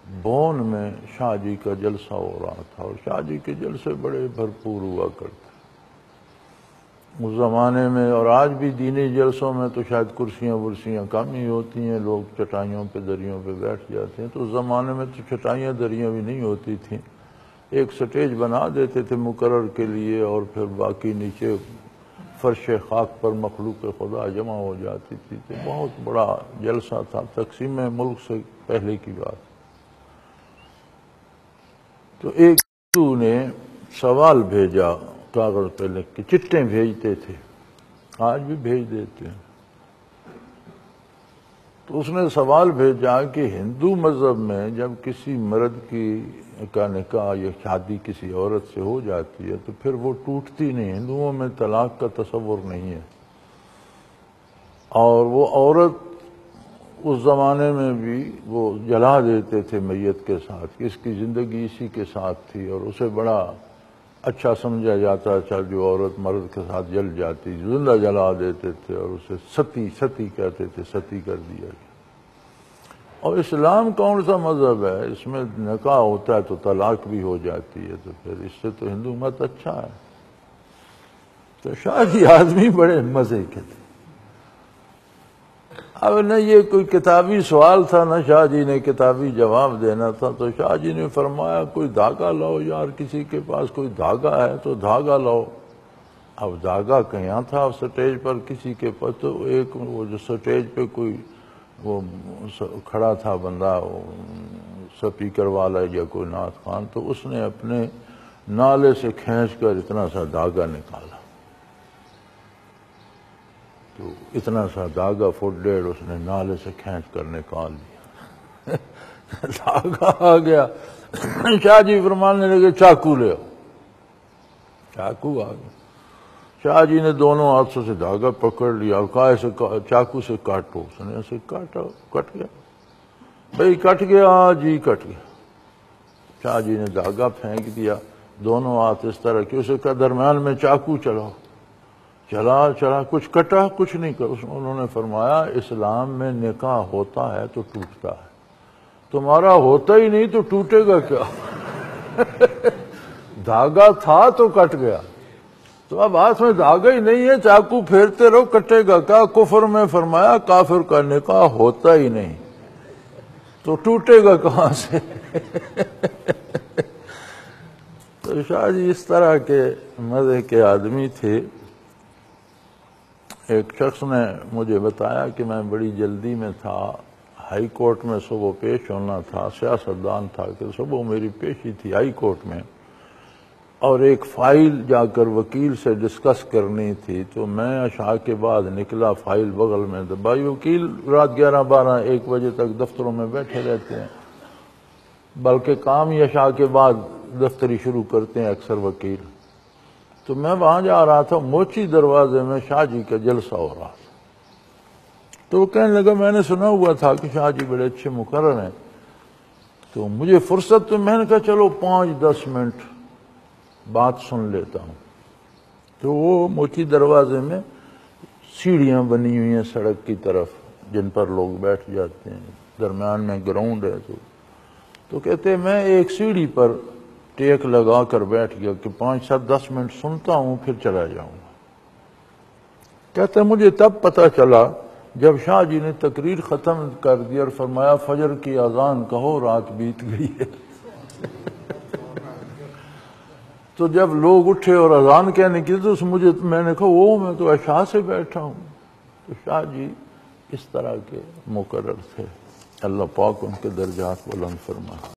Bone میں شاہ جی کا جلسہ ہو رہا تھا، اور شاہ جی کے جلسے بڑے بھرپور ہوا کرتے اس زمانے میں، اور آج بھی دینی جلسوں میں تو شاید کرسیاں ورسیاں کم ہی ہوتی ہیں، لوگ چٹائیوں پہ دریوں پہ بیٹھ جاتے ہیں، تو اس زمانے میں تو چٹائیاں دریاں بھی نہیں ہوتی تھیں، ایک سٹیج بنا دیتے تھے مقرر کے لیے، اور پھر باقی نیچے فرش خاک پر مخلوق خدا جمع ہو جاتی تھی، تو بہت بڑا جلسہ تھا، تقسیم ملک سے پہلے کی بات۔ تو ایک نے سوال بھیجا کاغذ پہ لکھ کے، چٹیں بھیجتے تھے، آج بھی بھیج دیتے ہیں، تو اس نے سوال بھیجا کہ ہندو مذہب میں جب کسی مرد کا نکاح یا شادی کسی عورت سے ہو جاتی ہے تو پھر وہ ٹوٹتی نہیں، ہندوؤں میں طلاق کا تصور نہیں ہے، اور وہ عورت اس زمانے میں بھی وہ جلا دیتے تھے میت کے ساتھ، اس کی زندگی اسی کے ساتھ تھی، اور اسے بڑا اچھا سمجھا جاتا تھا جو عورت مرد کے ساتھ جل جاتی، زندہ جلا دیتے تھے، اور اسے ستی کہتے تھے، ستی کر دیا گیا۔ اور اسلام کون سا مذہب ہے، اس میں نکاح ہوتا ہے تو طلاق بھی ہو جاتی ہے، تو پھر اس سے تو ہندو مت اچھا ہے۔ تو شاہ جی آدمی بڑے مزے کے تھے۔ اب نہ یہ کوئی کتابی سوال تھا، نہ شاہ جی نے کتابی جواب دینا تھا، تو شاہ جی نے فرمایا کوئی دھاگا لاؤ یار، کسی کے پاس کوئی دھاگا ہے تو دھاگا لاؤ۔ اب دھاگا کہاں تھا سٹیج پر کسی کے پاس، تو ایک وہ جو سٹیج پہ کوئی وہ کھڑا تھا بندہ، سپیکر والا یا کوئی نعت خوان، تو اس نے اپنے نالے سے کھینچ کر اتنا سا دھاگا نکالا، تو اتنا سا دھاگا فٹ ڈیڑھ اس نے نالے سے کھینچ کر نکال لیا، دھاگا آ گیا۔ شاہ جی فرمانے لگے چاقو لے آؤ، چاقو آ گیا، شاہ جی نے دونوں ہاتھوں سے دھاگا پکڑ لیا اور کہا اسے چاقو سے کاٹو، اس نے اسے کاٹا، کٹ گیا، بھئی کٹ گیا، جی کٹ گیا۔ شاہ جی نے دھاگا پھینک دیا، دونوں ہاتھ اس طرح کہ اسے کہا درمیان میں چاقو چلاؤ، چلا کچھ کٹا، کچھ نہیں کٹا۔ انہوں نے فرمایا اسلام میں نکاح ہوتا ہے تو ٹوٹتا ہے، تمہارا ہوتا ہی نہیں تو ٹوٹے گا کیا؟ دھاگا تھا تو کٹ گیا، تو اب ہاتھ میں دھاگا ہی نہیں ہے، چاقو پھیرتے رہو، کٹے گا کیا؟ کفر میں فرمایا کافر کا نکاح ہوتا ہی نہیں تو ٹوٹے گا کہاں سے؟ تو شاہ جی اس طرح کے مزے کے آدمی تھے۔ ایک شخص نے مجھے بتایا کہ میں بڑی جلدی میں تھا، ہائی کورٹ میں صبح پیش ہونا تھا، سیاستدان تھا کہ صبح میری پیشی تھی ہائی کورٹ میں، اور ایک فائل جا کر وکیل سے ڈسکس کرنی تھی، تو میں عشاء کے بعد نکلا، فائل بغل میں دبائی، وکیل رات 11، 12، 1 بجے تک دفتروں میں بیٹھے رہتے ہیں، بلکہ کام ہی عشاء کے بعد دفتری شروع کرتے ہیں اکثر وکیل۔ تو میں وہاں جا رہا تھا، موچی دروازے میں شاہ جی کا جلسہ ہو رہا تھا، تو وہ کہنے لگا میں نے سنا ہوا تھا کہ شاہ جی بڑے اچھے مقرر ہیں، تو مجھے فرصت، تو میں نے کہا چلو 5-10 منٹ بات سن لیتا ہوں۔ تو وہ موچی دروازے میں سیڑھیاں بنی ہوئی ہیں سڑک کی طرف جن پر لوگ بیٹھ جاتے ہیں، درمیان میں گراؤنڈ ہے، تو کہتے میں ایک سیڑھی پر ٹیک لگا کر بیٹھ گیا کہ 5-10 منٹ سنتا ہوں پھر چلا جاؤں گا۔ کہتے مجھے تب پتہ چلا جب شاہ جی نے تقریر ختم کر دی اور فرمایا فجر کی اذان کہو رات بیت گئی ہے۔ تو جب لوگ اٹھے اور اذان کہنے کی تو میں نے کہا میں تو عشاء سے بیٹھا ہوں۔ تو شاہ جی اس طرح کے مقرر تھے، اللہ پاک ان کے درجات بلند فرمائے۔